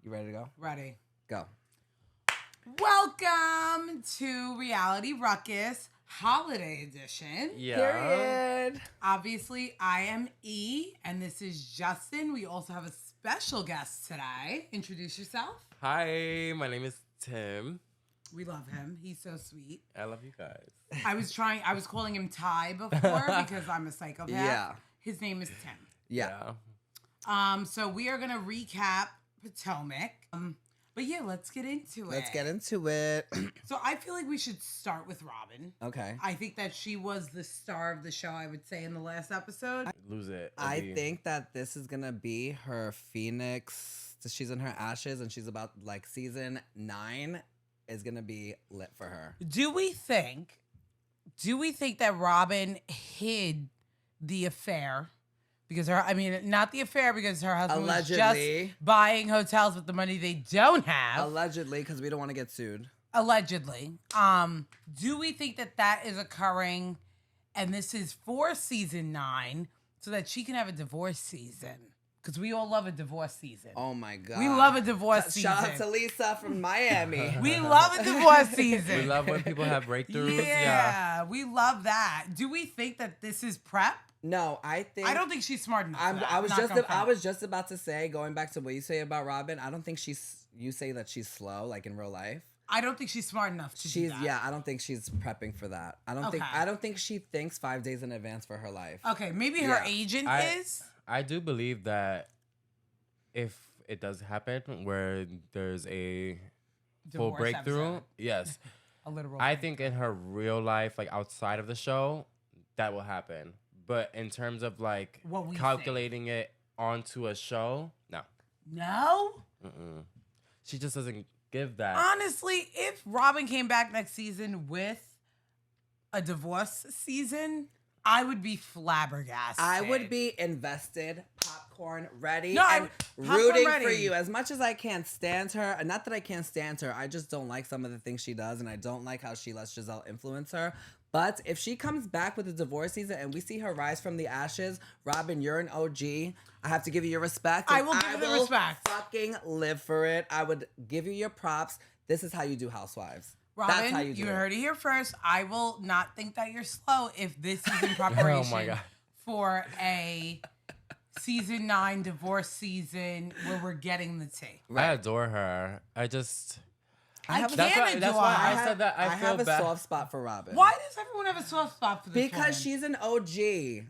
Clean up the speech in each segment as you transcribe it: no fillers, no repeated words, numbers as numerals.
You ready to go? Ready. Go. Welcome to Reality Ruckus Holiday Edition. Yeah. Period. Obviously, I am E, and this is Justin. We also have a special guest today. Introduce yourself. Hi, my name is Tim. We love him. He's so sweet. I love you guys. I was calling him Ty before because I'm a psychopath. Yeah. His name is Tim. Yeah. So we are going to recap Potomac. But yeah, let's get into it. Let's get into it. So I feel like we should start with Robin. Okay. I think that she was the star of the show, I would say, in the last episode. Lose it. I think that this is going to be her Phoenix. She's in her ashes and she's about like season 9 is going to be lit for her. Do we think that Robin hid the affair? Because not the affair because her husband Allegedly. was just buying hotels with the money they don't have. Allegedly, because we don't want to get sued. Allegedly. Do we think that is occurring and this is for season 9 so that she can have a divorce season? Because we all love a divorce season. Oh my God. We love a divorce season. Shout out to Lisa from Miami. We love a divorce season. We love when people have breakthroughs. Yeah, we love that. Do we think that this is prep? No, I don't think she's smart enough. I was just about to say, going back to what you say about Robin, I don't think you say that she's slow, like in real life. I don't think she's smart enough to do that. Yeah, I don't think she's prepping for that. I don't think she thinks 5 days in advance for her life. Okay, maybe her agent is. I do believe that if it does happen where there's a full Divorce breakthrough, episode. yes. A literal. I think in her real life, like outside of the show, that will happen. But in terms of like calculating it onto a show, no. No? Mm-mm. She just doesn't give that. Honestly, if Robin came back next season with a divorce season, I would be flabbergasted. I would be invested, popcorn ready, No, and popcorn rooting ready. for you. As much as I can't stand her, not that I can't stand her, I just don't like some of the things she does, and I don't like how she lets Giselle influence her. But if she comes back with a divorce season and we see her rise from the ashes, Robin, you're an OG. I have to give you your respect. I will give you the respect. Fucking live for it. I would give you your props. This is how you do Housewives. Robin, That's how you do it. heard it here first. I will not think that you're slow if this is in preparation Oh my God. for a season 9 divorce season where we're getting the tea. I adore her. That's why I said that I feel have a bad. soft spot for Robin. Why does everyone have a soft spot for this Because woman? she's an OG.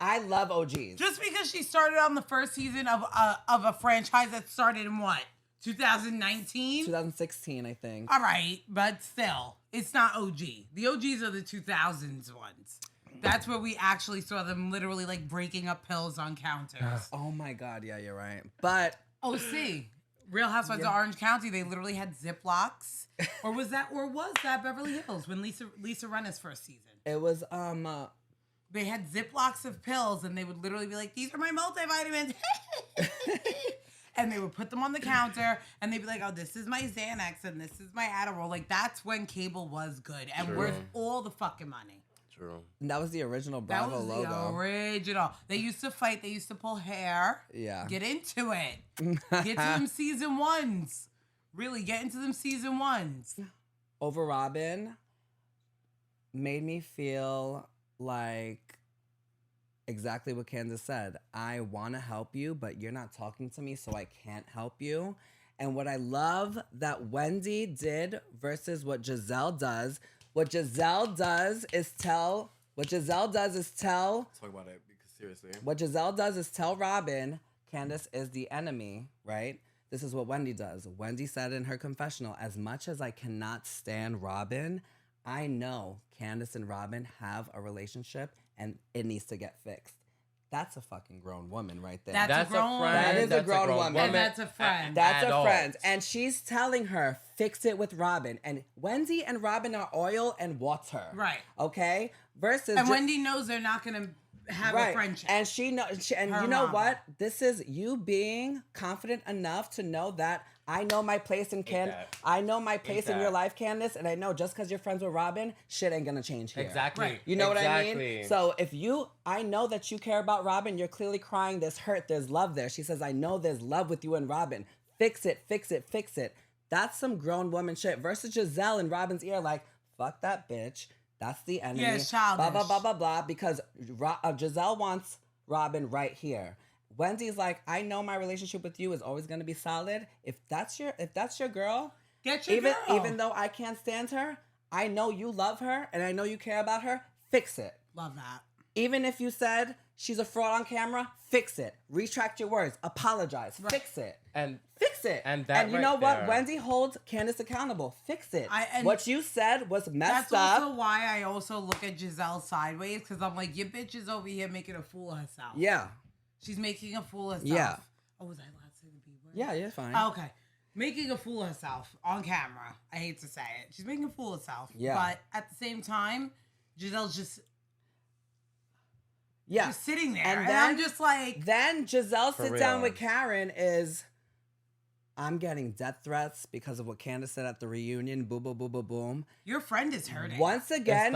I love OGs. Just because she started on the first season of a franchise that started in what? 2019? 2016, I think. All right, but still, it's not OG. The OGs are the 2000s ones. That's where we actually saw them literally like breaking up pills on counters. Oh my God, yeah, you're right. But OC. Real Housewives of Orange County, they literally had Ziplocs. Or was that Beverly Hills when Lisa Rinna's first season? it was They had Ziplocs of pills and they would literally be like, these are my multivitamins. And they would put them on the counter and they'd be like, oh, this is my Xanax and this is my Adderall. Like, that's when cable was good and True. worth all the fucking money. True. that was the original That Bravo was the logo. original. They used to fight. They used to pull hair. Yeah. Get into it. Get to them season 1s. Really, get into them season 1s. Over Robin made me feel like exactly what Candace said. I want to help you, but you're not talking to me, so I can't help you. And what I love that Wendy did versus what Giselle does. What Giselle does is tell. Talk about it because seriously. What Giselle does is tell Robin, Candace is the enemy, right? This is what Wendy does. Wendy said in her confessional, as much as I cannot stand Robin, I know Candace and Robin have a relationship and it needs to get fixed. That's a fucking grown woman right there. That's a grown woman. That is a grown woman. And that's a friend. That's Adult. a friend. And she's telling her, fix it with Robin. And Wendy and Robin are oil and water. Right. Okay? Versus... And Wendy knows they're not going to have a friendship. And she knows, and Her you know mom. what? This is you being confident enough to know that I know my place in I know my place in your life, Candace, and I know just because you're friends with Robin, shit ain't gonna change here. Exactly. Right. You know what I mean? So if I know that you care about Robin, you're clearly crying. There's hurt, there's love there. She says, I know there's love with you and Robin. fix it, fix it, fix it. That's some grown woman shit. Versus Giselle in Robin's ear, like, fuck that bitch. That's the enemy. Yeah, it's childish. Blah, blah, blah, blah, blah. Because Giselle wants Robin right here. Wendy's like, I know my relationship with you is always going to be solid. If that's your girl, get your girl. Even though I can't stand her, I know you love her and I know you care about her. Fix it. Love that. Even if you said she's a fraud on camera, fix it. Retract your words. Apologize. Right. Fix it. And fix it. And you know what? Wendy holds Candace accountable. Fix it. What you said was messed up. That's also why I also look at Giselle sideways, because I'm like, your bitch is over here making a fool of herself. Yeah. She's making a fool of herself. Yeah. Oh, was I allowed to say the B word? Yeah, you're fine. Okay. Making a fool of herself on camera. I hate to say it. She's making a fool of herself. Yeah. But at the same time, Giselle's just sitting there. And I'm just like... Then Giselle sit down with Karen is... I'm getting death threats because of what Candace said at the reunion. Boom, boom, boom, boom, boom. Your friend is hurting. Once again,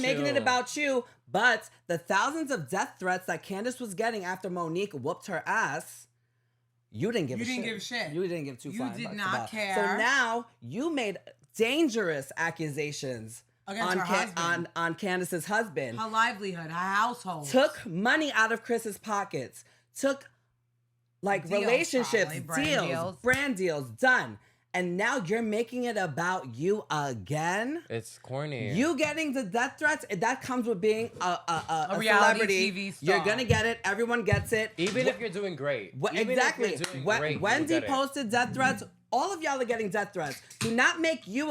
making it about you. But the thousands of death threats that Candace was getting after Monique whooped her ass, you didn't give a shit. You didn't give two flying You did fucks not about. care. So now you made dangerous accusations on Candace's husband. Her livelihood, her household. Took money out of Chris's pockets. Took relationships, brand deals done. And now you're making it about you again. It's corny. You getting the death threats, that comes with being a reality TV star. You're going to get it. Everyone gets it. Even if you're doing great. Exactly. Wendy posted death threats. All of y'all are getting death threats. Don't make you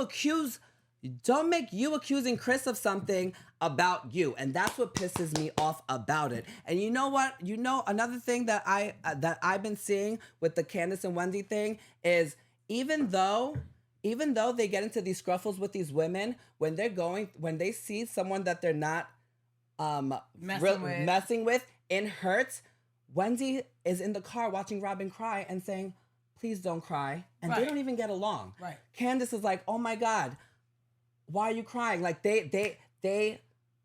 accusing Chris of something about you. And that's what pisses me off about it. And you know what? Another thing that I've been seeing with the Candace and Wendy thing is even though they get into these scruffles with these women, when they see someone that they're not messing with, it hurts. Wendy is in the car watching Robin cry and saying, please don't cry. And they don't even get along. Right. Candace is like, oh my God, why are you crying? Like they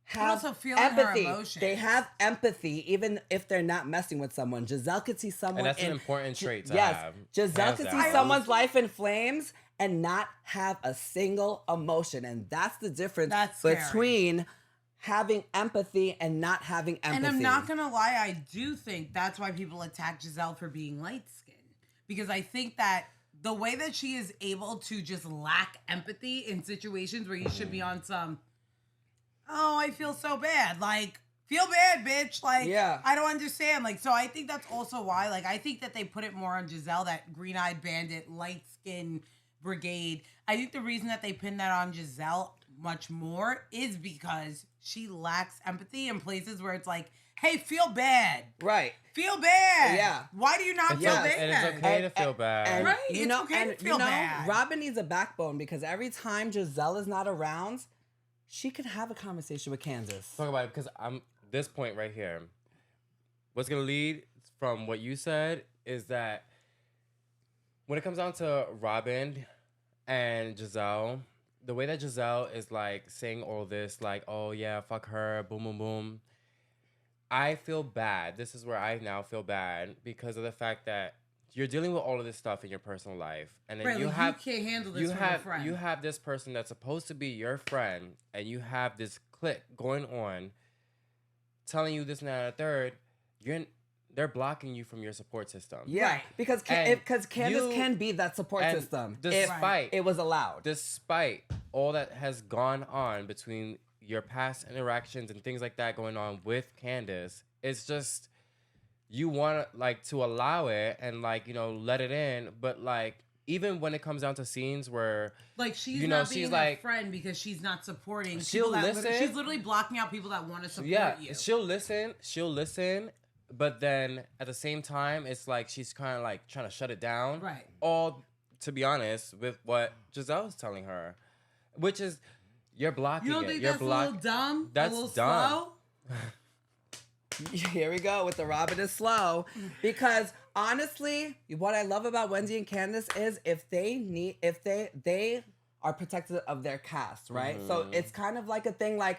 have empathy. They have empathy even if they're not messing with someone. Giselle could see someone. And that's an important trait to have. Giselle could see someone's life in flames and not have a single emotion. And that's the difference between having empathy and not having empathy. And I'm not going to lie, I do think that's why people attack Giselle for being light-skinned. Because I think that the way that she is able to just lack empathy in situations where you should be on some, oh, I feel so bad. Like, feel bad, bitch. Like, I don't understand. Like, so I think that's also why, like, I think that they put it more on Giselle, that green-eyed bandit, light-skinned brigade. I think the reason that they pin that on Giselle much more is because she lacks empathy in places where it's like, hey, feel bad. Right. Feel bad. Yeah. Why do you not feel bad? And it's okay to feel bad. Right. It's okay to feel bad. Robin needs a backbone because every time Giselle is not around, she could have a conversation with Candace. Talk about it because I'm this point right here. What's gonna lead from what you said is that when it comes down to Robin and Giselle, the way that Giselle is like saying all this, like, oh yeah, fuck her, boom, boom, boom. I feel bad. This is where I now feel bad because of the fact that you're dealing with all of this stuff in your personal life, and then you can't handle this from your friend. You have this person that's supposed to be your friend, and you have this clique going on, telling you this and that and a third. They're blocking you from your support system. Yeah, right. because Candace can be that support system if it was allowed. Despite all that has gone on between your past interactions and things like that going on with Candace, it's just you want to allow it and let it in, but even when it comes down to scenes where she's not being a friend because she's not supporting. She'll listen. She's literally blocking out people that want to support you. She'll listen, but then at the same time, it's like she's kind of trying to shut it down. Right. All to be honest with what Giselle is telling her, which is. You're blocking it. You don't think that's a little dumb? That's a little dumb. Slow? Here we go with the Robin is slow. Because honestly, what I love about Wendy and Candace is if they are protected of their cast, right? Mm-hmm. So it's kind of like a thing I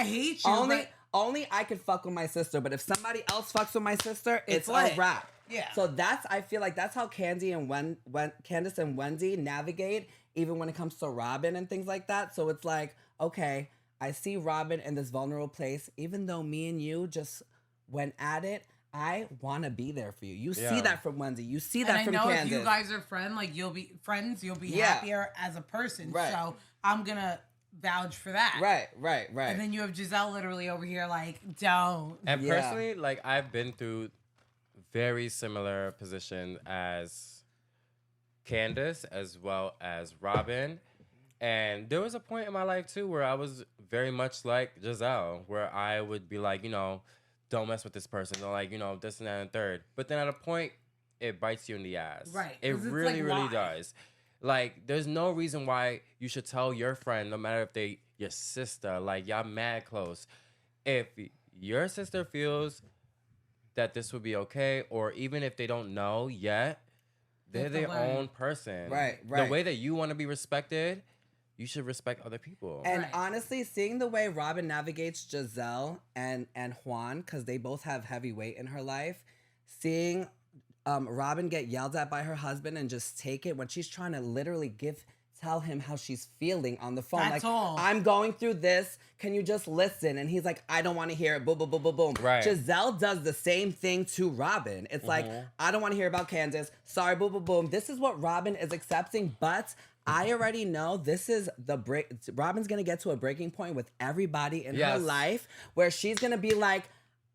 hate you. Only I could fuck with my sister, but if somebody else fucks with my sister, it's a wrap. Yeah. So I feel like that's how Candy and Candace and Wendy navigate, even when it comes to Robin and things like that. So it's like, okay, I see Robin in this vulnerable place, even though me and you just went at it. I want to be there for you. You see that from Wendy. You see that from Candace. If you guys are you'll be friends. You'll be Yeah. happier as a person. Right. So I'm gonna vouch for that. Right. And then you have Giselle literally over here like, don't. And Yeah. personally, like I've been through very similar position as Candace as well as Robin. And there was a point in my life too where I was very much like Giselle, where I would be like, don't mess with this person. Or like, this and that and third. But then at a point, it bites you in the ass. Right. It 'Cause it's really, like, really why? does. Like, there's no reason why you should tell your friend, no matter if they your sister, like y'all mad close. If your sister feels that this would be okay, or even if they don't know yet, they're their own person. Right. The way that you want to be respected, you should respect other people. And Right. honestly, seeing the way Robin navigates Giselle and Juan, because they both have heavy weight in her life, seeing Robin get yelled at by her husband and just take it when she's trying to literally tell him how she's feeling on the phone. That's like, all. I'm going through this. Can you just listen? And he's like, I don't want to hear it. Boom, boom, boom, boom, boom. Right. Giselle does the same thing to Robin. It's like, I don't want to hear about Candace. Sorry, boom, boom, boom. This is what Robin is accepting, but I already know this is the break. Robin's going to get to a breaking point with everybody in her life where she's going to be like,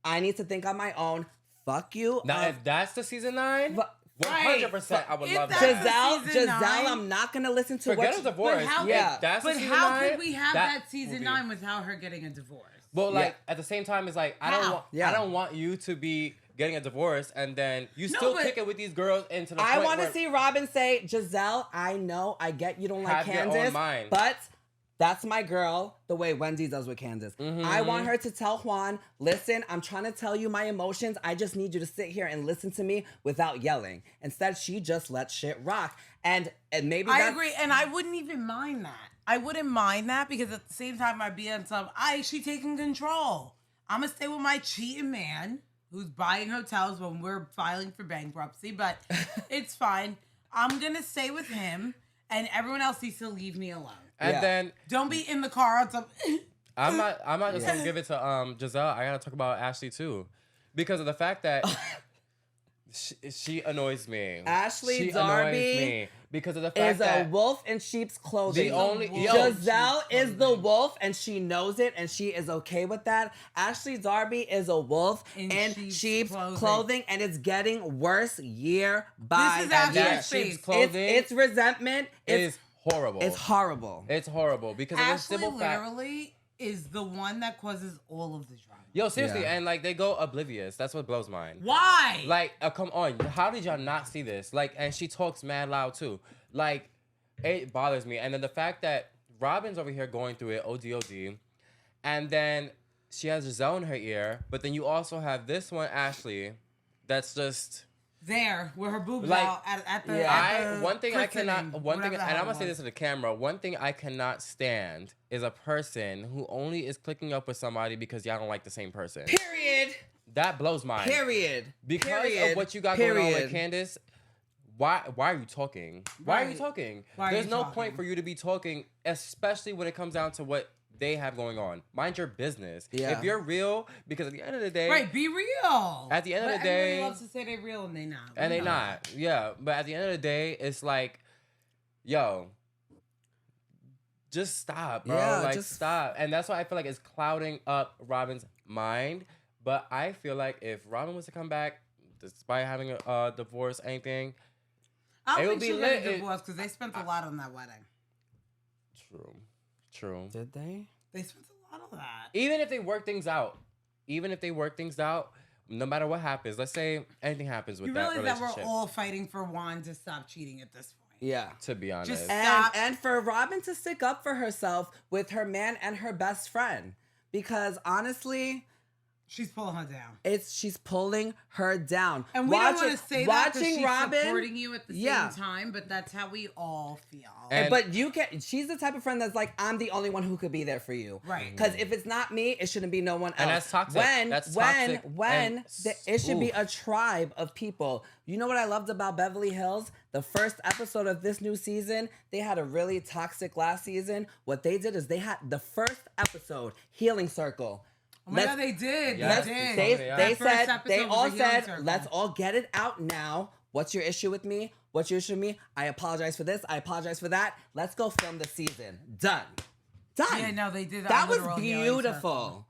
I need to think on my own. Fuck you. Now, if that's the season 9, but- 100%, I would If love that's that. season Giselle, 9. I'm not going to listen to Forget what a divorce. But how, Yeah. If that's the but season how 9, could we have that will season be- 9 without her getting a divorce? Well, like Yeah. at the same time, it's like I How? don't want you to be getting a divorce and then you still but- kick it with these girls into the I point want to where- see Robin say, Giselle, I know, I get you don't like Have your own Candace, mind. but that's my girl, the way Wendy does with Candace. I want her to tell Juan, listen, I'm trying to tell you my emotions. I just need you to sit here and listen to me without yelling. Instead, she just lets shit rock. And maybe I that's... agree, and I wouldn't even mind that. I wouldn't mind that because at the same time, I'd be on some, I actually taking control. I'm going to stay with my cheating man who's buying hotels when we're filing for bankruptcy, but it's fine. I'm going to stay with him, and everyone else needs to leave me alone. And Yeah. then Don't be in the car on some... I'm not just gonna give it to Giselle. I gotta talk about Ashley too, because of the fact that she annoys me. Ashley she Darby annoys me because of the fact is a that wolf in sheep's clothing. the only Giselle is the wolf, and she knows it, and she is okay with that. Ashley Darby is a wolf in sheep's clothing, and it's getting worse year by This is year. Ashley's that face. sheep's clothing It's resentment. is horrible. It's horrible. It's horrible because of the Ashley simple fact. literally is the one that causes all of the drama. Yo, seriously, Yeah. and like they go oblivious. That's what blows mine. Why? Like, come on, how did y'all not see this? Like, and she talks mad loud too. Like, it bothers me. And then the fact that Robin's over here going through it, OD, and then she has Giselle in her ear, but then you also have this one, Ashley, that's just. There, with her boobs Like, out at the. yeah. at the One thing I christening, cannot, one thing, whatever the and hell I'm gonna it say was. this to the camera. One thing I cannot stand is a person who only is clicking up with somebody because y'all don't like the same person. Period. That blows mine. Period. Because Period. of what you got going on Period. with Candace, why are you talking? Why are you Right. talking? Why are There's you no talking? point for you to be talking, especially when it comes down to what they have going on. Mind your business. Yeah. If you're real, because at the end of the day, Right, be real. At the end of But the day- everybody loves to say they're real and they not. and We they know not. that. Yeah, but at the end of the day, it's like, yo, just stop, bro. Yeah, like, just- stop. And that's why I feel like it's clouding up Robin's mind. But I feel like if Robin was to come back, despite having a divorce, anything, I It don't would think be she'll lit. get a divorce because they spent a lot on that wedding. true. Did they? They spent a lot of that. Even if they work things out, no matter what happens, let's say anything happens with You that realize that relationship. we're all fighting for Juan to stop cheating at this point. Yeah. to be honest, Just- And Stop. and for Robin to stick up for herself with her man and her best friend, because honestly, She's pulling her down. She's pulling her down. And we don't want to say that because watching she's Robin, supporting you at the same time, but that's how we all feel. But she's the type of friend that's like, I'm the only one who could be there for you. Right. Because if it's not me, it shouldn't be no one else. And that's toxic. It should be a tribe of people. You know what I loved about Beverly Hills? The first episode of this new season, they had a really toxic last season. What they did is they had the first episode, Healing Circle. Oh my God, they did. Yes. They all said, let's all get it out now. What's your issue with me? What's your issue with me? I apologize for this. I apologize for that. Let's go film the season. Done. Yeah, no, they did. That was beautiful.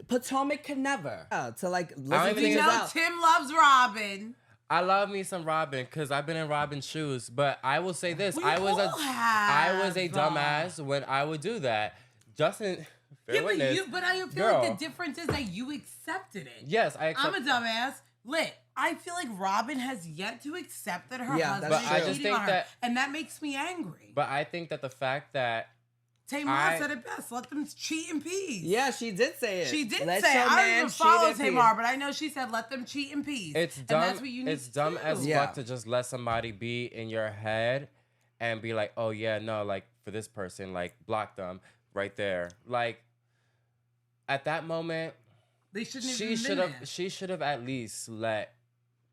Potomac could never. To like listen to Tim loves Robin. I love me some Robin because I've been in Robin's shoes. But I will say this: I was a dumbass when I would do that. Justin. Yeah, but I feel like the difference is that you accepted it. Yes, I accept. I'm a dumbass. I feel like Robin has yet to accept that her husband is cheating on her, and that makes me angry. But I think that the fact that Tamar said it best. Let them cheat in peace. Yeah, she did say it. She did say it. I don't even follow Tamar, but I know she said let them cheat in peace. It's dumb. And that's what you need it's dumb as fuck to just let somebody be in your head and be like, oh yeah, no, like for this person, like block them right there. Like at that moment, they shouldn't. She should have at least let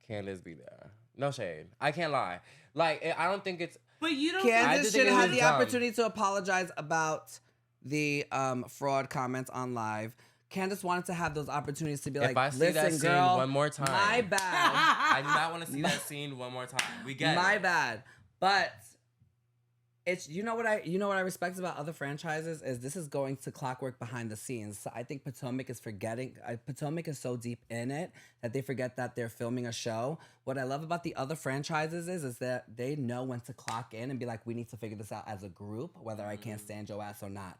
Candace be there. No shade. I can't lie. Like I don't think it's. But you don't. Candace should have had the opportunity to apologize about the fraud comments on live. Candace wanted to have those opportunities to be like, if I see listen, that scene girl, one more time, my bad. I do not want to see that scene one more time. We get my bad. But it's you know what I respect about other franchises is this is going to clockwork behind the scenes. So I think Potomac is forgetting. Potomac is so deep in it that they forget that they're filming a show. What I love about the other franchises is that they know when to clock in and be like, we need to figure this out as a group, whether I can't stand your ass or not.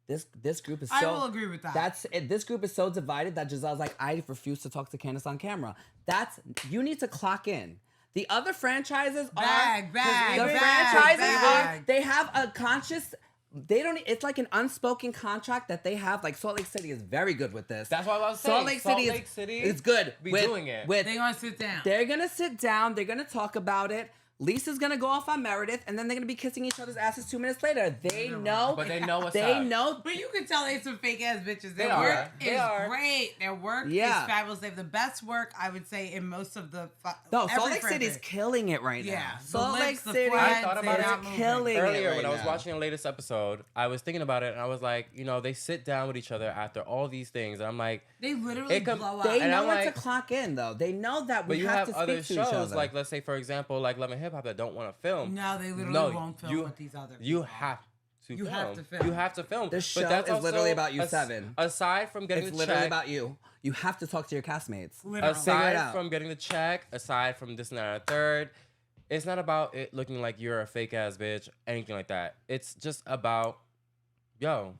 This group is so. I will agree with that. This group is so divided that Giselle's like, I refuse to talk to Candace on camera. You need to clock in. The other franchises they have a conscious. They don't. It's like an unspoken contract that they have. Like Salt Lake City is very good with this. That's what I was saying. Salt Lake City is good. Doing it. They're gonna sit down. They're gonna sit down. They're gonna talk about it. Lisa's gonna go off on Meredith, and then they're gonna be kissing each other's asses 2 minutes later. They know, but they know what's they up. know. But you can tell they some fake ass bitches. Their They work are. is great. Their work is fabulous. They have the best work, I would say, in most of the. No, Salt Lake City's killing it right now. Salt Lake City, I thought about it killing earlier it when I was now. watching the latest episode. I was thinking about it, and I was like, they sit down with each other after all these things, and I'm like, they literally blow up. They and know when like, to clock in, though. They know that we but you have have to other speak to each shows, other. like let's say for example, like Love and Hip Hop that don't want to film. No, they literally won't film with these other people. You have to film. You have to film. The show but that's is also, literally about you, Seven. Aside from getting it's the literally check, about you. You have to talk to your castmates. Literally. Aside from getting the check, aside from this and that and a third, it's not about it looking like you're a fake ass bitch, anything like that. It's just about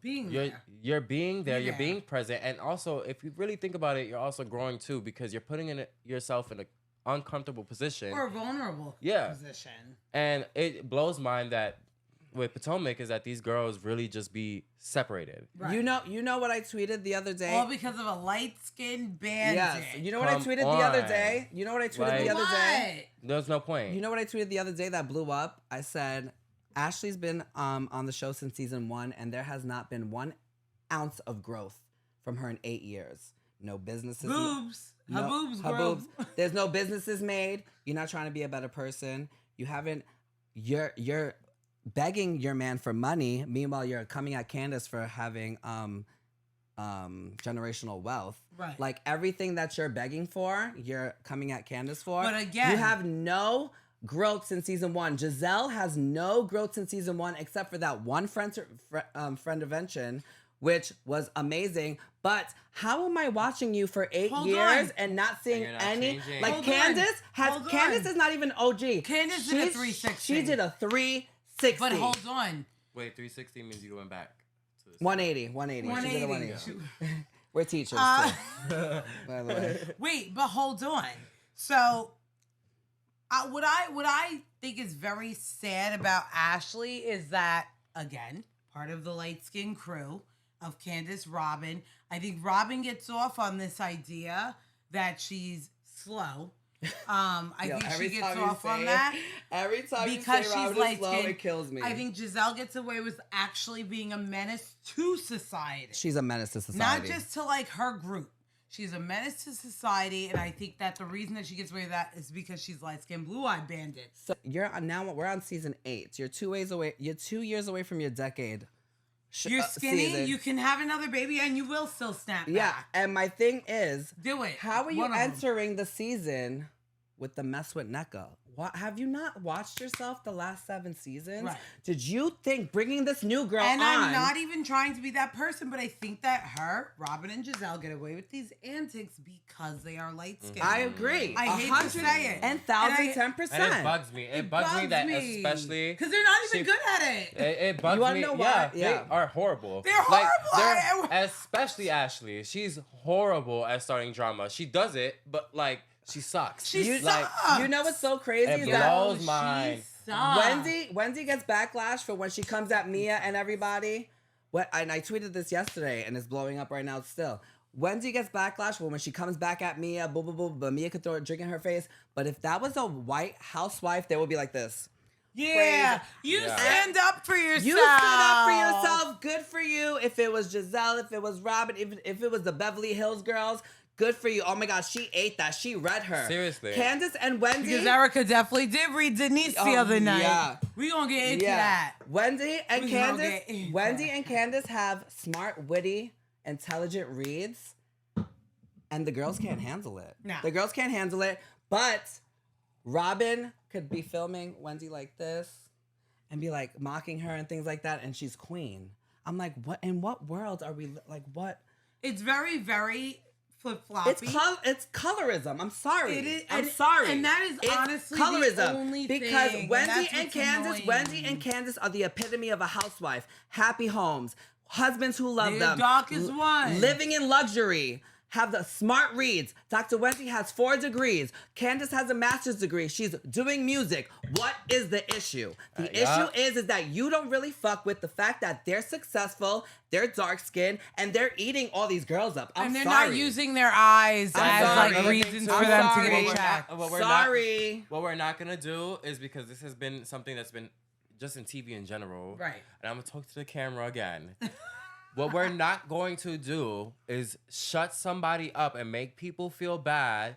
being you're being there, you're being present, and also if you really think about it, you're also growing too because you're putting yourself in an uncomfortable position or a vulnerable position. And it blows mind that with Potomac is that these girls really just be separated. Right. You know what I tweeted the other day? All because of a light-skinned bandit. Yes. You know what I tweeted the other day? There's no point. You know what I tweeted the other day that blew up? I said, Ashley's been on the show since season 1, and there has not been 1 ounce of growth from her in 8 years. No businesses. Boobs. Her boobs. There's no businesses made. You're not trying to be a better person. You haven't. You're begging your man for money. Meanwhile, you're coming at Candace for having generational wealth. Right. Like everything that you're begging for, you're coming at Candace for. But again, you have no growth since season 1. Giselle has no growth since season 1 except for that one friend intervention, which was amazing. But how am I watching you for 8 years and not seeing any? Changing. Like Candace is not even OG. Candace did a 360. She did a 360. But hold on. Wait, 360 means you going back to this 180. 180. She did a 180. We're teachers, too, by the way. Wait, but hold on. So, what I think is very sad about Ashley is that, again, part of the light-skinned crew, of Candace Robin. I think Robin gets off on this idea that she's slow. I think she gets off on that. Every time because you say Robin is slow, light-skinned. it kills me. I think Giselle gets away with actually being a menace to society. She's a menace to society. Not just to like her group. She's a menace to society, and I think that the reason that she gets away with that is because she's light-skinned, blue-eyed bandit. So we're on season 8. You're 2 ways away. You're 2 years away from your decade. You're skinny. Season. You can have another baby, and you will still snap Yeah, back. and my thing is, Do it. how are you One of them. entering the season with the mess with NECA? What, have you not watched yourself the last 7 seasons? Right. Did you think bringing this new girl And on? I'm not even trying to be that person, but I think that Robin and Giselle get away with these antics because they are light-skinned. I agree. I hate to say it. And And it 1000%. bugs me. It bugs me that especially because they're not even good at it. It bugs You wanna me. know why? Yeah, Yeah. they are horrible. They're horrible. Especially Ashley. She's horrible at starting drama. She does it, but like she sucks. She like sucks. You know what's so crazy It is blows that mine. Wendy gets backlash for when she comes at Mia and everybody. And I tweeted this yesterday, and it's blowing up right now still. Wendy gets backlash for when she comes back at Mia, boo, boo, boo, but Mia could throw a drink in her face. But if that was a white housewife, they would be like this. Yeah, Crazy. you Yeah. stand up for yourself. You stood up for yourself. Good for you. If it was Giselle, if it was Robin, if it was the Beverly Hills girls, good for you. Oh my gosh, she ate that. She read her. Seriously. Candace and Wendy. Because Erica definitely did read Denise the other night. Yeah. We gonna get into that. Wendy and We gonna Candace. get into Wendy that. and Candace have smart, witty, intelligent reads, and the girls can't handle it. Nah. The girls can't handle it. But Robin could be filming Wendy like this and be like mocking her and things like that, and she's queen. I'm like, what? In what world are we like? What? It's very, very flip-floppy. It's colorism. I'm sorry. It is, I'm sorry. And that is It's honestly colorism the only because thing. Wendy and Candace are the epitome of a housewife. Happy homes, husbands who love They're them, darkest one. living in luxury. Have the smart reads. Dr. Wendy has 4 degrees. Candace has a master's degree. She's doing music. What is the issue? The issue is that you don't really fuck with the fact that they're successful, they're dark skinned, and they're eating all these girls up. I'm and they're sorry. not using their eyes I'm as sorry. like reasons I'm for them sorry. to What get we're checked. What we're not gonna do is, because this has been something that's been just in TV in general. Right. And I'm gonna talk to the camera again. What we're not going to do is shut somebody up and make people feel bad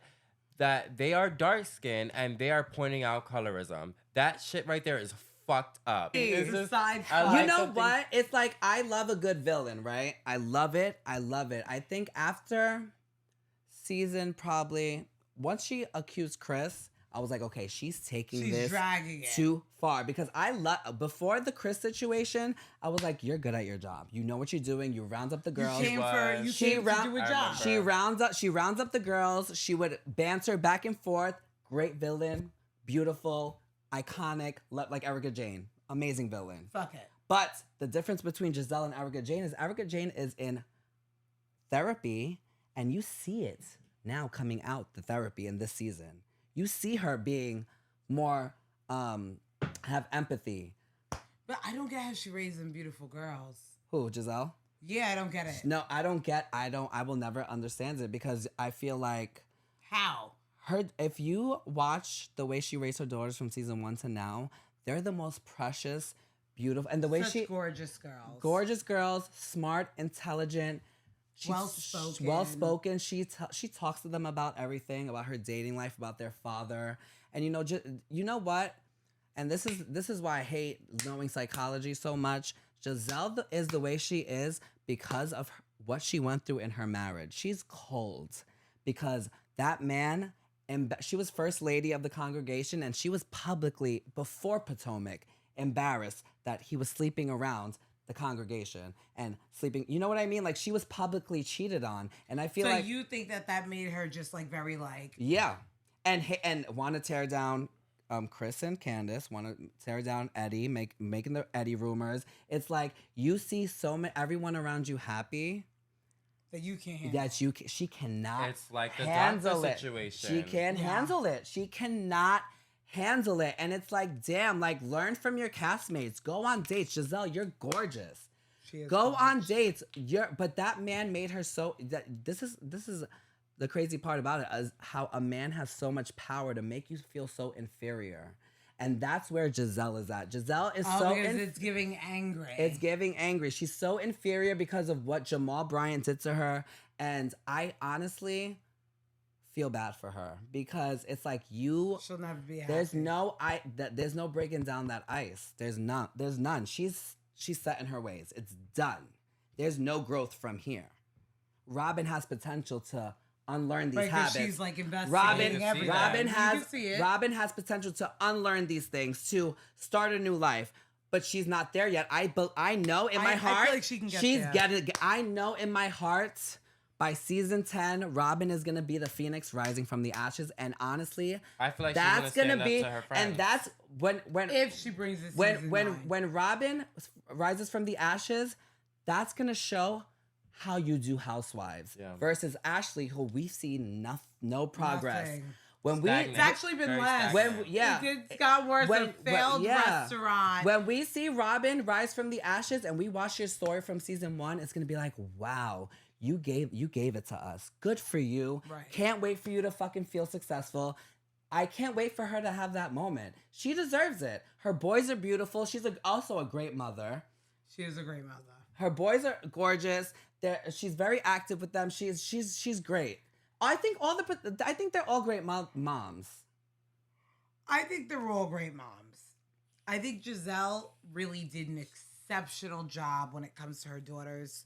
that they are dark skinned and they are pointing out colorism. That shit right there is fucked up. It's just- Side I fuck. like You know something- what? It's like, I love a good villain, right? I love it. I love it. I think after season probably, once she accused Chris, I was like, okay, she's taking She's this dragging it. too far. Because I love, before the Chris situation, I was like, you're good at your job. You know what you're doing. You round up the girls. You came to She do a I job. remember. She rounds up the girls. She would banter back and forth. Great villain, beautiful, iconic, like Erica Jane. Amazing villain. Fuck it. But the difference between Giselle and Erica Jane is in therapy, and you see it now coming out, the therapy in this season. You see her being more, have empathy. But I don't get how she raised them beautiful girls. Who, Giselle? Yeah, I don't get it. No, I will never understand it, because I feel like How? if you watch the way she raised her daughters from season 1 to now, they're the most precious, beautiful, and the way Such gorgeous girls. gorgeous girls, smart, intelligent, Well-spoken. Well-spoken. She talks to them about everything, about her dating life, about their father, and you know what? And this is why I hate knowing psychology so much. Giselle is the way she is because of what she went through in her marriage. She's cold because that man. And she was first lady of the congregation, and she was publicly, before Potomac, embarrassed that he was sleeping around the congregation and sleeping. You know what I mean? Like, she was publicly cheated on, and I feel So like you think that made her just like very like yeah, and want to tear down Chris and Candace, want to tear down Eddie, making the Eddie rumors. It's like you see everyone around you happy. that you can't handle. That she cannot. It's like the handle doctor it. situation. She can't handle it. She cannot handle it, and it's like, damn, like learn from your castmates. Go on dates, Giselle. You're gorgeous. She is Go on gorgeous. dates. But that man made her so. This is the crazy part about it is how a man has so much power to make you feel so inferior, and that's where Giselle is at. Giselle is Oh, so. because it's giving angry. It's giving angry. She's so inferior because of what Jamal Bryant did to her, and I honestly feel bad for her because it's like you. She'll never be happy. There's no breaking down that ice. There's none. She's set in her ways. It's done. There's no growth from here. Robin has potential to unlearn these habits. She's like investigating Robin everything. Robin You has can see it. Robin has potential to unlearn these things, to start a new life, but she's not there yet. I know in my heart I feel like she can get she's there. getting. I know in my heart by season 10, Robin is gonna be the phoenix rising from the ashes, and honestly, I feel like that's she's gonna gonna stand be, up to her friends. and that's when If she brings it when Robin rises from the ashes, that's gonna show how you do Housewives versus Ashley, who we see no progress. Nothing. When we Stagnant. It's actually been Very less. stagnant. It's got worse. A failed yeah. restaurant. When we see Robin rise from the ashes and we watch your story from season 1, it's gonna be like, wow, you gave it to us. Good for you. Right. Can't wait for you to fucking feel successful. I can't wait for her to have that moment. She deserves it. Her boys are beautiful. She's also a great mother. She is a great mother. Her boys are gorgeous. She's very active with them. She's great. I think they're all great moms. I think they're all great moms. I think Giselle really did an exceptional job when it comes to her daughters,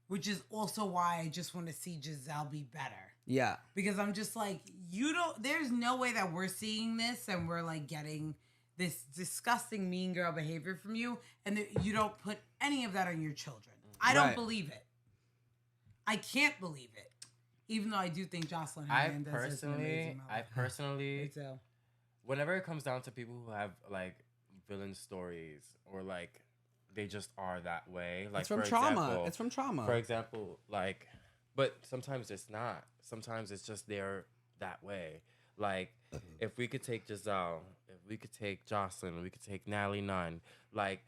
which is also why I just want to see Giselle be better. Yeah. Because I'm just like, there's no way that we're seeing this and we're like getting this disgusting mean girl behavior from you, and that you don't put any of that on your children. I don't believe it. I can't believe it. Even though I do think Jocelyn Hernandez is an amazing mother. I personally, Me too. whenever it comes down to people who have like villain stories or like they just are that way, like It's from for trauma. example- It's from trauma. For example, like, but sometimes it's not. Sometimes it's just they're that way. Like, if we could take Giselle, if we could take Jocelyn, we could take Natalie Nunn. Like,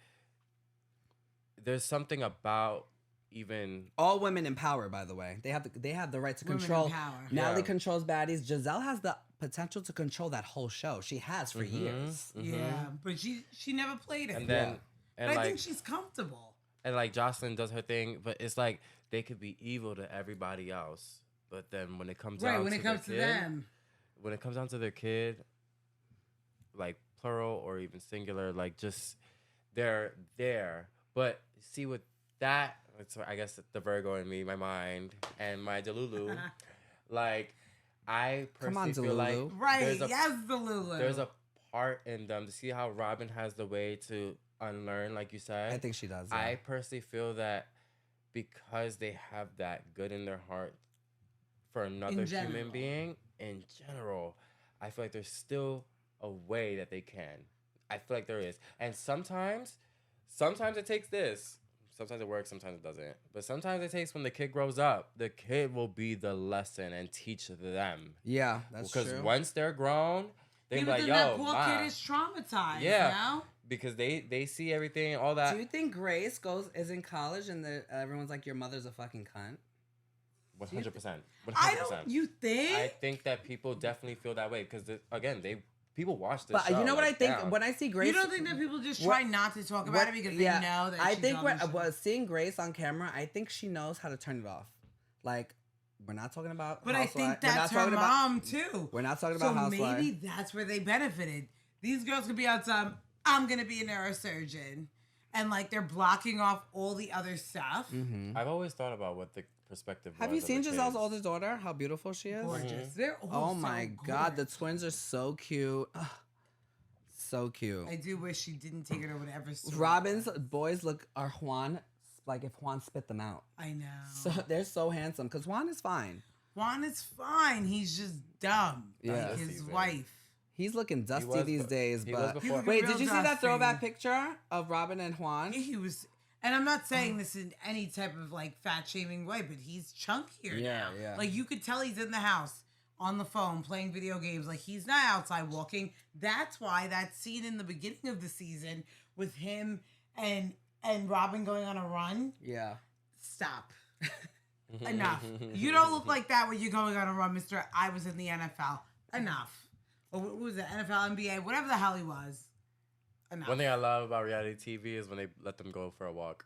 there's something about even All women in power, by the way. They have the right to Women in control. power. Natalie Yeah. controls baddies. Giselle has the potential to control that whole show. She has for years. Yeah, but she never played it. and then but and I like think she's comfortable. and like Jocelyn does her thing, but it's like they could be evil to everybody else. But then when it comes Right, down when to it comes to their kid, them. when it comes down to their kid, like plural or even singular, like just they're there. But see with that, it's, I guess the Virgo in me, my mind, and my Delulu, like I Come on, personally feel like Delulu. Right, there's a yes, the Lulu. there's a part in them to see how Robin has the way to unlearn, like you said. I think she does. Yeah. I personally feel that because they have that good in their heart for another general. human being, in general, I feel like there's still a way that they can. I feel like there is. And sometimes it takes this. Sometimes it works, sometimes it doesn't. But sometimes it takes when the kid grows up, the kid will be the lesson and teach them. Yeah, that's true. Because once they're grown, they be Even like, though yo, that poor Ma. kid is traumatized. Yeah. Now? Because they see everything, all that. Do you think Grace is in college and everyone's like, your mother's a fucking cunt? 100%. I don't. You think? I think that people definitely feel that way because again, people watch this. But show, you know what like, I think down. when I see Grace? You don't think that people just try not to talk about it because they know that I she's think on when the show? seeing Grace on camera, I think she knows how to turn it off. Like, we're not talking about. But I Housewives. think We're not that's her talking about- mom too. We're not talking about so Housewives. maybe that's where they benefited. These girls could be on some. I'm gonna be a neurosurgeon, and like they're blocking off all the other stuff. Mm-hmm. I've always thought about what the perspective. Have was you of seen the Giselle's kids. oldest daughter? How beautiful she is. Gorgeous. They're all Oh my so god, the gorgeous. twins are so cute. Ugh, so cute. I do wish she didn't take it over to Everest. Robin's boys are Juan, like if Juan spit them out. I know. So they're so handsome because Juan is fine. Juan is fine. He's just dumb. Yeah. Like This his season. wife. He's looking dusty was these be- days, he was but before. wait, Real did you see that dusty. throwback picture of Robin and Juan? He was, and I'm not saying this in any type of like fat shaming way, but he's chunkier Yeah, now. yeah. Like you could tell he's in the house on the phone playing video games. Like he's not outside walking. That's why that scene in the beginning of the season with him and and Robin going on a run. Yeah. Stop. Enough. You don't look like that when you're going on a run, Mr. I was in the NFL. Enough. Or what was it? NFL, NBA, whatever the hell he was. Enough. One thing I love about reality TV is when they let them go for a walk.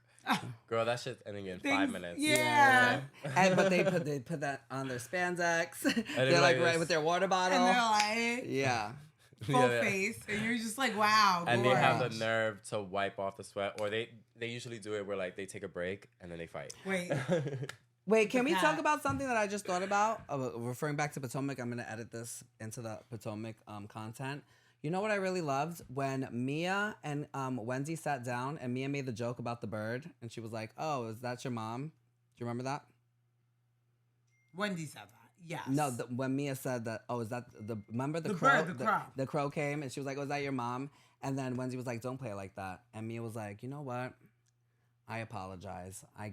Girl, that shit's ending in 5 minutes. Yeah. But they put that on their spandex. They're like like this. right with their water bottle. And they're like Yeah. full face, and you're just like, wow. And they have the gorge. nerve to wipe off the sweat, or they usually do it where like they take a break and then they fight. Wait, can we cat. talk about something that I just thought about? Referring back to Potomac, I'm going to edit this into the Potomac content. You know what I really loved? When Mia and Wendy sat down and Mia made the joke about the bird. And she was like, oh, is that your mom? Do you remember that? Wendy said that. Yes. No, when Mia said that, oh, is that remember the crow? Bird, the crow. The crow came and she was like, oh, is that your mom? And then Wendy was like, don't play it like that. And Mia was like, you know what? I apologize. I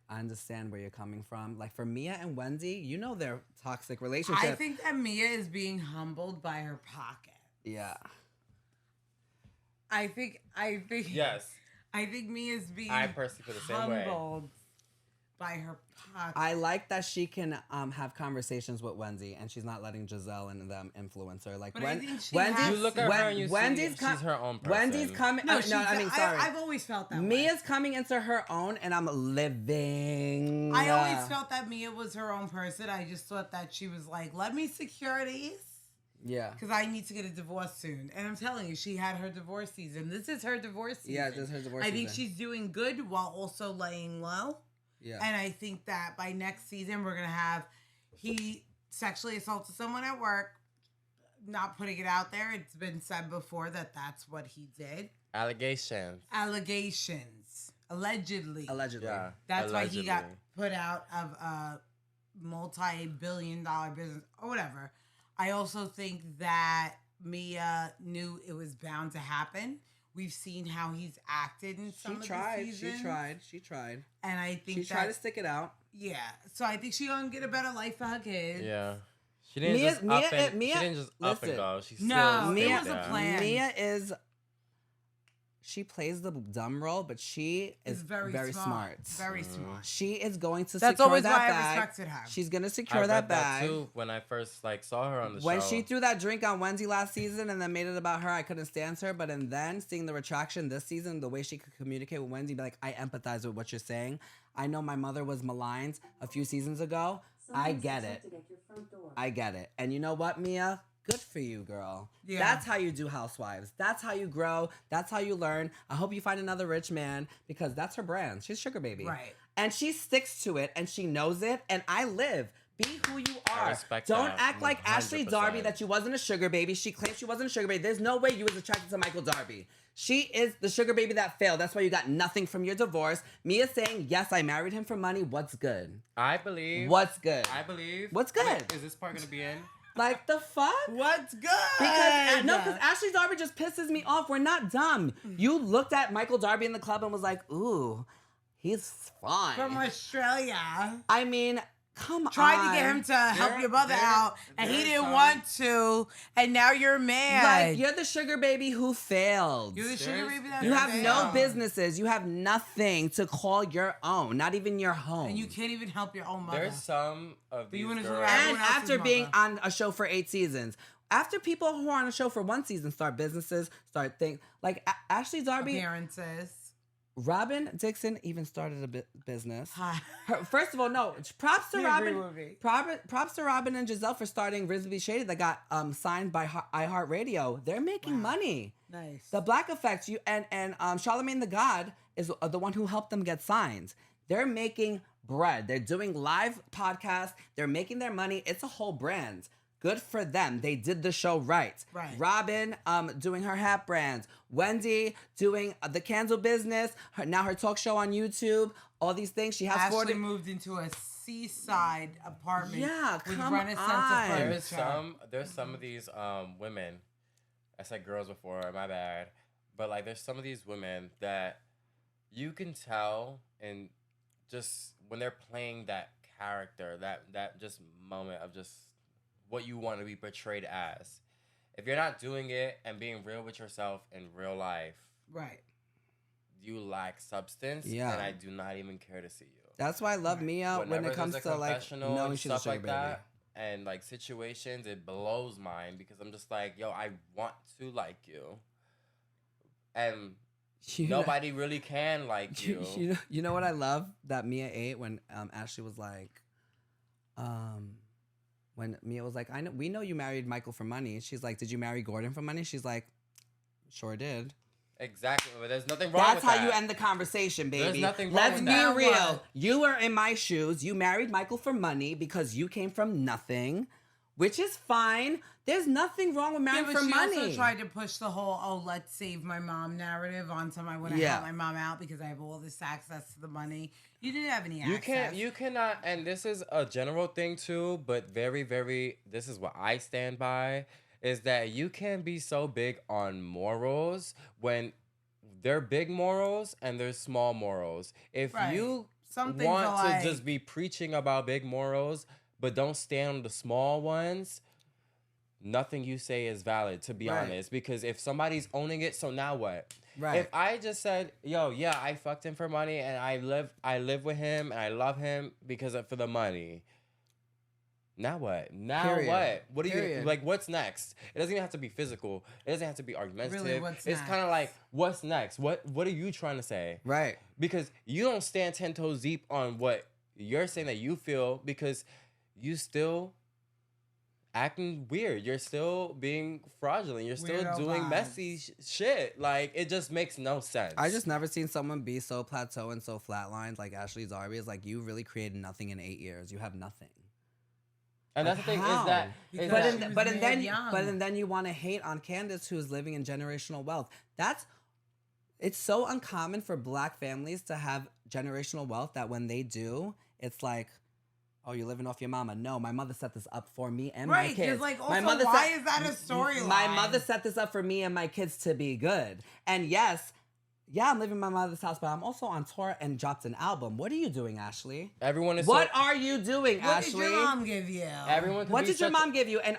understand where you're coming from. Like for Mia and Wendy, you know their toxic relationship. I think that Mia is being humbled by her pocket. Yeah. I think Yes. I think Mia's being I personally feel the same way. humbled by her pocket. I like that she can have conversations with Wendy and she's not letting Giselle and them influence her. Like But I think she Wendy, has You look at her and you Wendy's see she's her own person. Wendy's coming. No, I mean, sorry. I've always felt that way. Mia's coming into her own, and I'm living. I always felt that Mia was her own person. I just thought that she was like, let me secure these. Yeah. Because I need to get a divorce soon. And I'm telling you, she had her divorce season. This is her divorce season. Yeah, this is her divorce I think season. she's doing good while also laying low. Yeah. And I think that by next season, we're going to have he sexually assaulted someone at work. Not putting it out there. It's been said before that that's what he did. Allegations. Allegedly. Yeah. That's why he got allegedly. put out of a multi-billion-dollar business or whatever. I also think that Mia knew it was bound to happen. We've seen how he's acted in some of the seasons. She tried. And I think She tried to stick it out. yeah. So I think she's gonna get a better life for her kids. Yeah. She didn't just up and go. She No, still it stayed was a there. plan. Mia is. She plays the dumb role, but she is very smart. Very smart. She is going to That's secure always that why I bag. respected her. She's gonna I secure read that bag. too when I first saw her on the When show. she threw that drink on Wendy last season and then made it about her, I couldn't stand her. But then seeing the retraction this season, the way she could communicate with Wendy, be like, I empathize with what you're saying. I know my mother was maligned a few seasons ago. I get it. I get it. And you know what, Mia? Good for you, girl. Yeah. That's how you do Housewives. That's how you grow. That's how you learn. I hope you find another rich man because that's her brand. She's Sugar Baby. Right. And she sticks to it and she knows it. And I live. Be who you are. respect Don't that act like Ashley 100%. Darby that you wasn't a sugar baby. She claimed she wasn't a sugar baby. There's no way you was attracted to Michael Darby. She is the sugar baby that failed. That's why you got nothing from your divorce. Mia saying, yes, I married him for money. What's good? I believe. What's good? I believe. What's good? Wait, is this part gonna be in? Like the fuck? What's good? Because Ashley Darby just pisses me off. We're not dumb. You looked at Michael Darby in the club and was like, ooh, he's fine. From Australia. I mean, come on. Tried to get him to help your brother out, and he didn't want to, and now you're mad. Like, you're the sugar baby who failed. You're the sugar baby that You have no failed. businesses. You have nothing to call your own, not even your home. And you can't even help your own mother. There's some of these you wanna do girls. that? And Everyone else's after being mother. on a show for 8 seasons, after people who are on a show for 1 season start businesses, start things like Ashley Darby, Appearances. Robin Dixon even started a business. Hi. First of all, no, props to You Robin. agree with me. Props to Robin and Giselle for starting Risby Shady that got signed by iHeartRadio. They're making money. Nice. The Black Effect, and Charlemagne the God is the one who helped them get signed. They're making bread. They're doing live podcasts. They're making their money. It's a whole brand. Good for them. They did the show right. Right. Robin doing her hat brands. Wendy doing the candle business. Now her talk show on YouTube. All these things. She has Ashley 40. moved into a seaside apartment Yeah, with come Renaissance on. of There's furniture. there's some of these women. I said girls before, my bad. But like there's some of these women that you can tell and just when they're playing that character, that just moment of just what you want to be portrayed as. If you're not doing it and being real with yourself in real life, Right. you lack substance, Yeah. and I do not even care to see you. That's why I love Mia when Whenever it comes there's a to like confessional knowing and she's a stuff sugar like baby. that, and like situations, it blows mine because I'm just like, yo, I want to like you, and nobody really can like you. You know what I love that Mia ate when Ashley was like, when Mia was like, I know we know you married Michael for money. She's like, did you marry Gordon for money? She's like, sure did. Exactly, but there's nothing wrong That's with how that. you end the conversation, baby. There's nothing wrong Let's with be that. real. What? You were in my shoes. You married Michael for money because you came from nothing, which is fine. There's nothing wrong with marrying but for she money. also tried to push the whole, oh, let's save my mom narrative onto my when I help my mom out because I have all this access to the money. You didn't have any access. You cannot, and this is a general thing too, but very, very, this is what I stand by, is that you can be so big on morals when they're big morals and there's small morals. If Right. you Some things want are to like- just be preaching about big morals, but don't stand on the small ones, nothing you say is valid, to be Right. honest. Because if somebody's owning it, so now what? Right. If I just said, yo, yeah, I fucked him for money and I live with him and I love him for the money. Now what? Now Period. what? What do you Period. like? What's next? It doesn't even have to be physical. It doesn't have to be argumentative. Really, what's it's kind of next? like, what's next? What are you trying to say? Right. Because you don't stand 10 toes deep on what you're saying that you feel because you still acting weird. You're still being fraudulent. You're still Weirdo doing vibes. messy shit. Like, it just makes no sense. I just never seen someone be so plateau and so flatlined like Ashley Darby. Is like, you really created nothing in 8 years. You have nothing. And that's the thing How? is that... Because is But that- she was then mad young. then you want to hate on Candace, who's living in generational wealth. It's so uncommon for Black families to have generational wealth that when they do, it's like, oh, you're living off your mama. No, my mother set this up for me and my Right, kids. because like My also, mother why set- is that a storyline? My mother set this up for me and my kids to be good. And yes, yeah, I'm living in my mother's house, but I'm also on tour and dropped an album. What are you doing, Ashley? Everyone is What so... are you doing, What Ashley? did your mom give you? Everyone can What be did your such- mom give you? And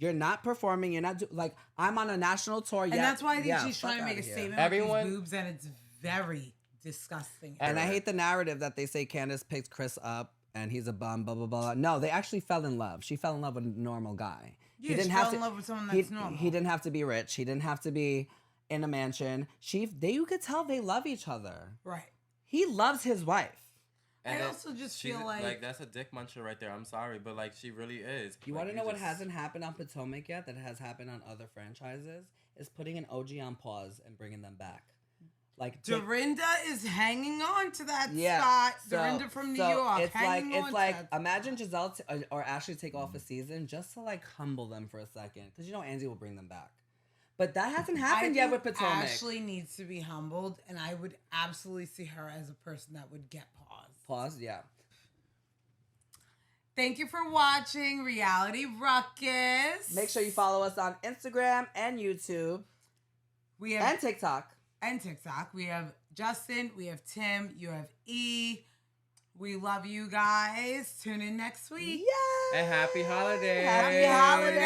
you're not performing, you're not like, I'm on a national tour. And that's why I think she's trying to make a statement Everyone- with these boobs, and it's very disgusting. And I hate the narrative that they say Candace picked Chris up and he's a bum, blah, blah, blah. No, they actually fell in love. She fell in love with a normal guy. Yeah, she fell in love with someone that's normal. He didn't have to be rich. He didn't have to be in a mansion. You could tell they love each other. Right. He loves his wife. And I then also just she's feel like that's a dick muncher right there. I'm sorry, but like she really is. You Like, want to know what just- hasn't happened on Potomac yet that has happened on other franchises? Is putting an OG on pause and bringing them back. Like Dorinda is hanging on to that yeah, spot. so- Dorinda from New so York. It's hanging on it's to like that imagine Giselle or Ashley take off a season just to like humble them for a second, because you know Angie will bring them back. But that hasn't happened yet with Potomac. Ashley needs to be humbled, and I would absolutely see her as a person that would get paused. Pause. Yeah. Thank you for watching Reality Ruckus. Make sure you follow us on Instagram and YouTube We have and TikTok. We have Justin, we have Tim, you have E. We love you guys. Tune in next week. Yeah. And happy holidays. Happy holidays.